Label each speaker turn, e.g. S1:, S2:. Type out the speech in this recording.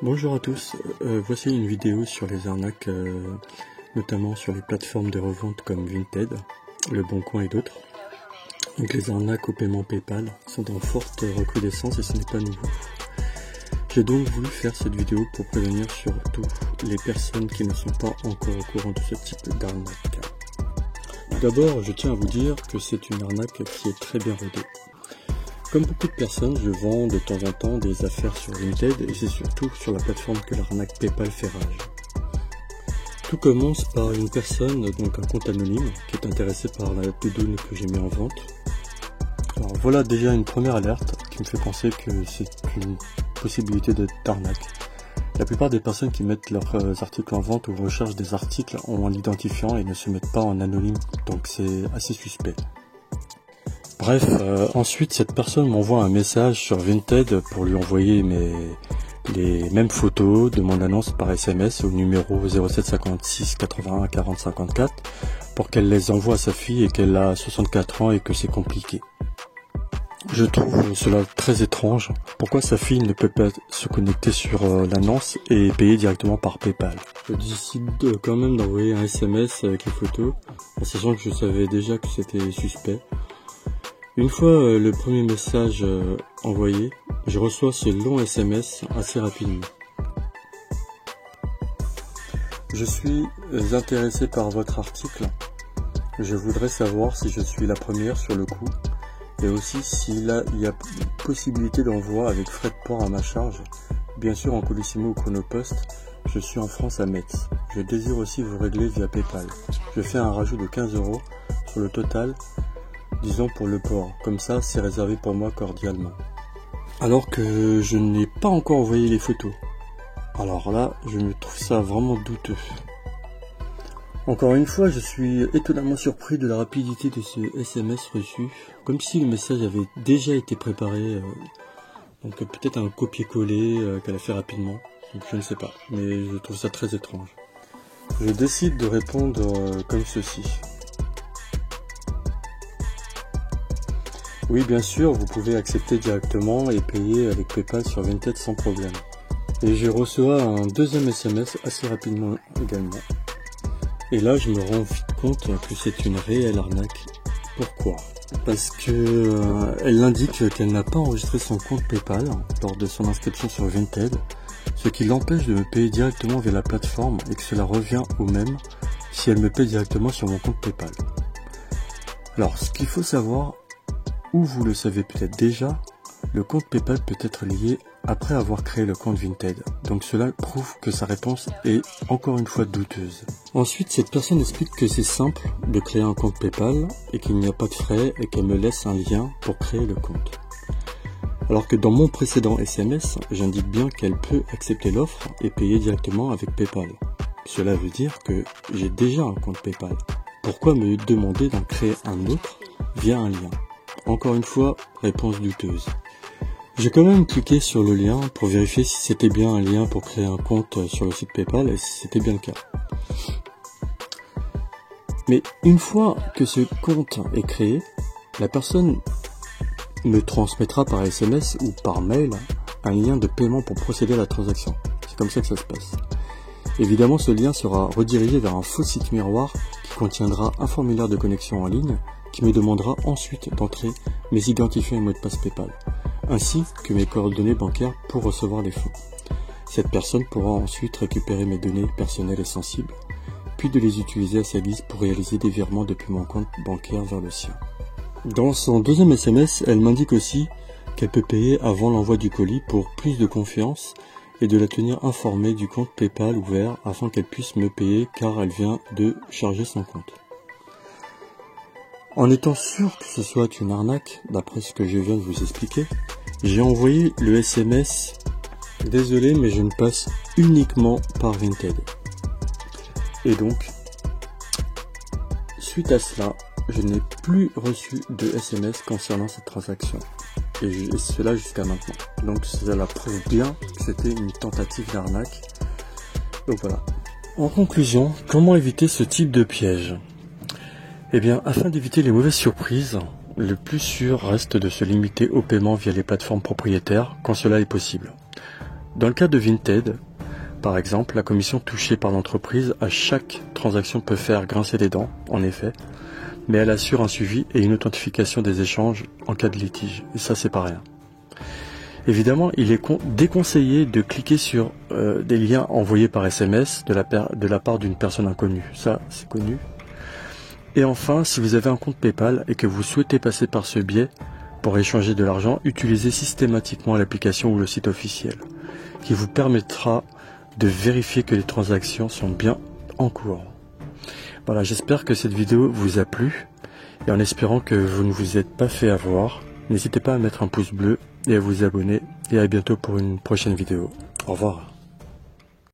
S1: Bonjour à tous, voici une vidéo sur les arnaques, notamment sur les plateformes de revente comme Vinted, Le Bon Coin et d'autres. Donc les arnaques au paiement PayPal sont en forte recrudescence et ce n'est pas nouveau. J'ai donc voulu faire cette vidéo pour prévenir surtout les personnes qui ne sont pas encore au courant de ce type d'arnaque. Tout d'abord, je tiens à vous dire que c'est une arnaque qui est très bien rodée. Comme beaucoup de personnes, je vends de temps en temps des affaires sur Vinted et c'est surtout sur la plateforme que l'arnaque PayPal fait rage. Tout commence par une personne, donc un compte anonyme, qui est intéressé par la doudoune que j'ai mis en vente. Alors voilà déjà une première alerte qui me fait penser que c'est une possibilité d'arnaque. La plupart des personnes qui mettent leurs articles en vente ou recherchent des articles ont un identifiant et ne se mettent pas en anonyme, donc c'est assez suspect. Bref, ensuite cette personne m'envoie un message sur Vinted pour lui envoyer les mêmes photos de mon annonce par SMS au numéro 0756 81 40 54 pour qu'elle les envoie à sa fille et qu'elle a 64 ans et que c'est compliqué. Je trouve cela très étrange. Pourquoi sa fille ne peut pas se connecter sur l'annonce et payer directement par PayPal? Je décide quand même d'envoyer un SMS avec les photos, en sachant que je savais déjà que c'était suspect. Une fois le premier message envoyé, je reçois ce long SMS assez rapidement. Je suis intéressé par votre article. Je voudrais savoir si je suis la première sur le coup et aussi s'il y a possibilité d'envoi avec frais de port à ma charge. Bien sûr en Colissimo ou Chronopost. Je suis en France à Metz. Je désire aussi vous régler via PayPal. Je fais un rajout de 15 € sur le total. Disons pour le port, comme ça c'est réservé pour moi cordialement. Alors que je n'ai pas encore envoyé les photos. Alors là, je me trouve ça vraiment douteux. Encore une fois, je suis étonnamment surpris de la rapidité de ce SMS reçu, comme si le message avait déjà été préparé, donc peut-être un copier-coller qu'elle a fait rapidement, donc je ne sais pas, mais je trouve ça très étrange. Je décide de répondre comme ceci. Oui, bien sûr, vous pouvez accepter directement et payer avec PayPal sur Vinted sans problème. Et je reçois un deuxième SMS assez rapidement également. Et là, je me rends vite compte que c'est une réelle arnaque. Pourquoi? Parce que elle indique qu'elle n'a pas enregistré son compte PayPal lors de son inscription sur Vinted, ce qui l'empêche de me payer directement via la plateforme et que cela revient au même si elle me paye directement sur mon compte PayPal. Alors, ce qu'il faut savoir, ou vous le savez peut-être déjà, le compte PayPal peut être lié après avoir créé le compte Vinted. Donc cela prouve que sa réponse est encore une fois douteuse. Ensuite, cette personne explique que c'est simple de créer un compte PayPal et qu'il n'y a pas de frais et qu'elle me laisse un lien pour créer le compte. Alors que dans mon précédent SMS, j'indique bien qu'elle peut accepter l'offre et payer directement avec PayPal. Cela veut dire que j'ai déjà un compte PayPal. Pourquoi me demander d'en créer un autre via un lien? Encore une fois, réponse douteuse. J'ai quand même cliqué sur le lien pour vérifier si c'était bien un lien pour créer un compte sur le site PayPal et si c'était bien le cas. Mais une fois que ce compte est créé, la personne me transmettra par SMS ou par mail un lien de paiement pour procéder à la transaction. C'est comme ça que ça se passe. Évidemment, ce lien sera redirigé vers un faux site miroir qui contiendra un formulaire de connexion en ligne qui me demandera ensuite d'entrer mes identifiants et mots de passe PayPal, ainsi que mes coordonnées bancaires pour recevoir les fonds. Cette personne pourra ensuite récupérer mes données personnelles et sensibles, puis de les utiliser à sa guise pour réaliser des virements depuis mon compte bancaire vers le sien. Dans son deuxième SMS, elle m'indique aussi qu'elle peut payer avant l'envoi du colis pour plus de confiance et de la tenir informée du compte PayPal ouvert afin qu'elle puisse me payer car elle vient de charger son compte. En étant sûr que ce soit une arnaque, d'après ce que je viens de vous expliquer, j'ai envoyé le SMS « Désolé, mais je ne passe uniquement par Vinted ». Et donc, suite à cela, je n'ai plus reçu de SMS concernant cette transaction. Et cela jusqu'à maintenant. Donc cela prouve bien que c'était une tentative d'arnaque. Donc voilà. En conclusion, comment éviter ce type de piège ? Eh bien, afin d'éviter les mauvaises surprises, le plus sûr reste de se limiter au paiement via les plateformes propriétaires quand cela est possible. Dans le cas de Vinted, par exemple, la commission touchée par l'entreprise à chaque transaction peut faire grincer des dents, en effet, mais elle assure un suivi et une authentification des échanges en cas de litige. Et ça, c'est pas rien. Évidemment, il est déconseillé de cliquer sur des liens envoyés par SMS de la part d'une personne inconnue. Ça, c'est connu. Et enfin, si vous avez un compte PayPal et que vous souhaitez passer par ce biais pour échanger de l'argent, utilisez systématiquement l'application ou le site officiel, qui vous permettra de vérifier que les transactions sont bien en cours. Voilà, j'espère que cette vidéo vous a plu, et en espérant que vous ne vous êtes pas fait avoir, n'hésitez pas à mettre un pouce bleu et à vous abonner, et à bientôt pour une prochaine vidéo. Au revoir.